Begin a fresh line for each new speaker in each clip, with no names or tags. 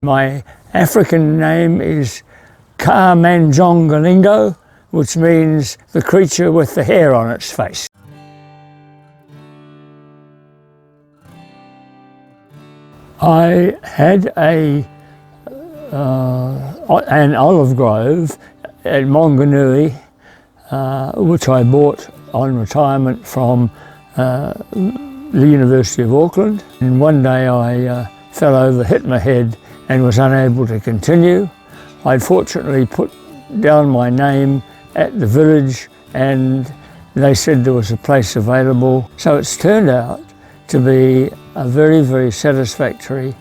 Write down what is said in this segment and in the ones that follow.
My African name is Kamanjongalingo, which means the creature with the hair on its face. I had an olive grove at Monganui, which I bought on retirement from the University of Auckland. And one day I fell over, hit my head, and was unable to continue. I'd fortunately put down my name at the village and they said there was a place available. So it's turned out to be a very, very satisfactory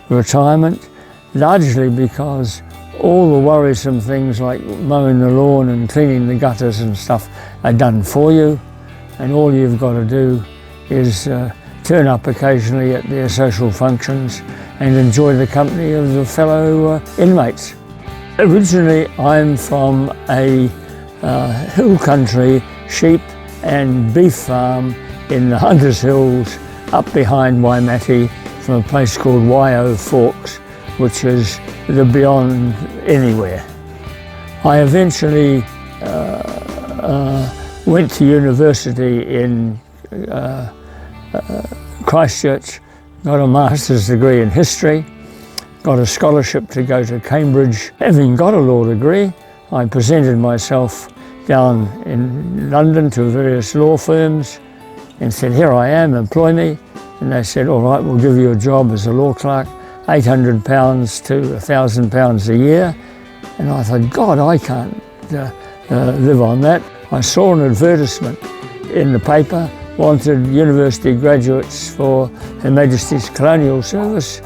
retirement, largely because all the worrisome things like mowing the lawn and cleaning the gutters and stuff are done for you, and all you've got to do is turn up occasionally at their social functions and enjoy the company of the fellow inmates. Originally I'm from a hill country sheep and beef farm in the Hunters Hills up behind Waimate, from a place called Waiau Forks, which is the beyond anywhere. I eventually went to university in Christchurch, got a master's degree in history, got a scholarship to go to Cambridge. Having got a law degree, I presented myself down in London to various law firms and said, here I am, employ me. And they said, all right, we'll give you a job as a law clerk, £800 to £1,000 a year. And I thought, God, I can't live on that. I saw an advertisement in the paper, wanted university graduates for Her Majesty's Colonial Service.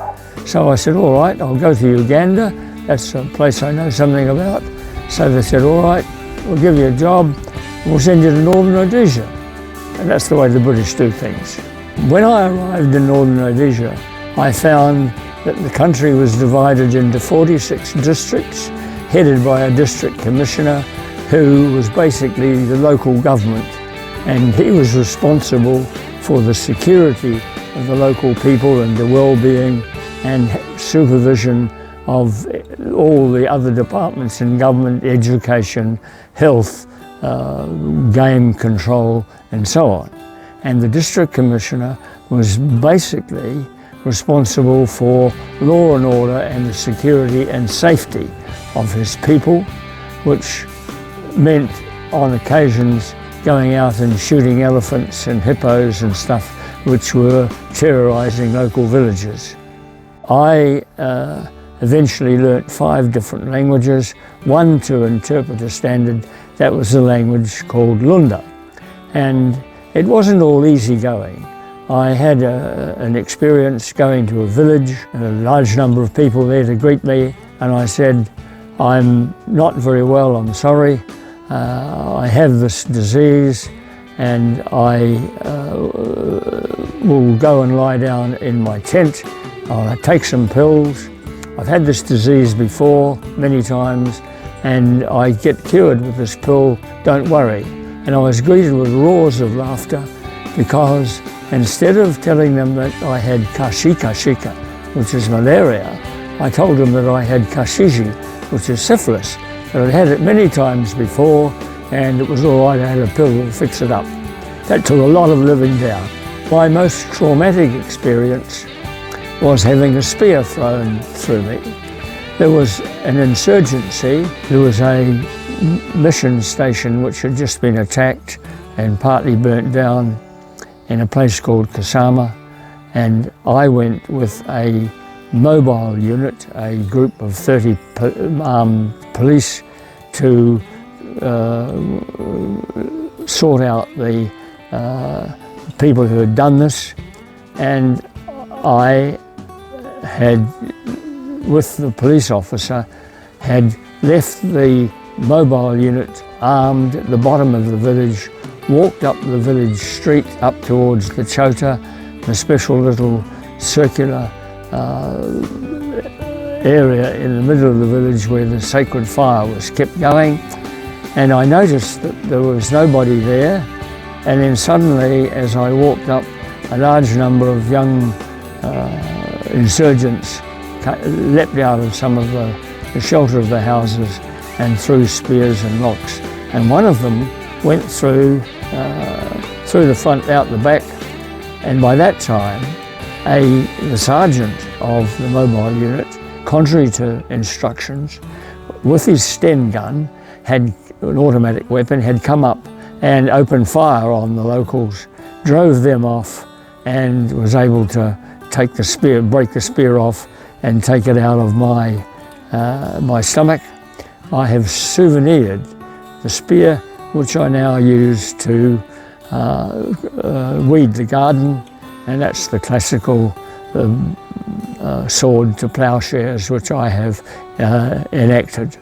So I said, all right, I'll go to Uganda. That's a place I know something about. So they said, all right, we'll give you a job, we'll send you to Northern Rhodesia. And that's the way the British do things. When I arrived in Northern Rhodesia, I found that the country was divided into 46 districts, headed by a district commissioner who was basically the local government, and he was responsible for the security of the local people and the well-being and supervision of all the other departments in government, education, health, game control and so on. And the district commissioner was basically responsible for law and order and the security and safety of his people, which meant on occasions going out and shooting elephants and hippos and stuff which were terrorising local villages. I eventually learnt 5 different languages, one to interpreter standard. That was the language called Lunda. And it wasn't all easy going. I had an experience going to a village and a large number of people there to greet me, and I said, I'm not very well, I'm sorry. I have this disease and I will go and lie down in my tent. I'll take some pills. I've had this disease before many times and I get cured with this pill, don't worry. And I was greeted with roars of laughter because instead of telling them that I had kashika, which is malaria, I told them that I had kashiji, which is syphilis, that I'd had it many times before and it was all right, I had a pill to fix it up. That took a lot of living down. My most traumatic experience was having a spear thrown through me. There was an insurgency, there was a mission station which had just been attacked and partly burnt down in a place called Kasama, and I went with a mobile unit, a group of 30 armed police to sort out the people who had done this. And I had, with the police officer, had left the mobile unit armed at the bottom of the village, walked up the village street up towards the Chota, a special little circular area in the middle of the village where the sacred fire was kept going. And I noticed that there was nobody there, and then suddenly as I walked up, a large number of young insurgents leapt out of some of the shelter of the houses and threw spears and rocks. And one of them went through the front, out the back, and by that time the sergeant of the mobile unit, contrary to instructions, with his Sten gun, had an automatic weapon, had come up and opened fire on the locals, drove them off, and was able to take the spear, break the spear off and take it out of my stomach. I have souvenired the spear, which I now use to weed the garden, and that's the classical sword to ploughshares which I have enacted.